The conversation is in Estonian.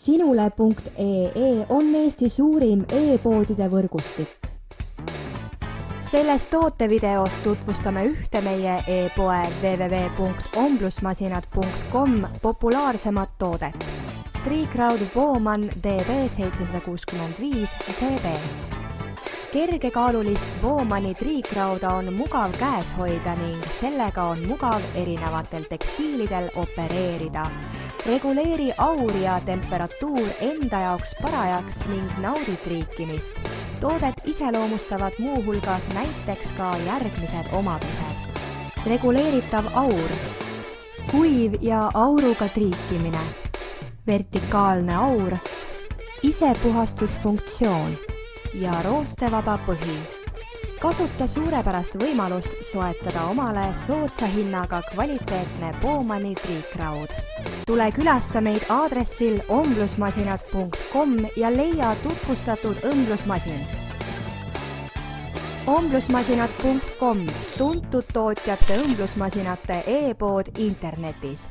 Sinule.ee on Eesti suurim e-poodide võrgustik. Selles tootevideos tutvustame ühte meie e-poe www.omblusmasinad.com populaarsemat toodet. Triicraud Bowman DB765 CB. Kergekaalulist Bowmani triicrauda on mugav käes hoida ning sellega on mugav erinevatel tekstiilidel opereerida. Reguleeri aur ja temperatuur enda jaoks parajaks ning naudi triikimist. Toodet iseloomustavad muuhulgas näiteks ka järgmised omadused. Reguleeritav aur, kuiv ja auruga triikimine, vertikaalne aur, isepuhastusfunktsioon ja roostevaba põhi. Kasuta suurepärast võimalust soetada omale soodsa hinnaga kvaliteetne Bowmani triicraud. Tule külasta meid aadressil omblusmasinad.com ja leia tutvustatud õmblusmasin. Omblusmasinad.com, tuntud tootjate õmblusmasinate e-pood internetis.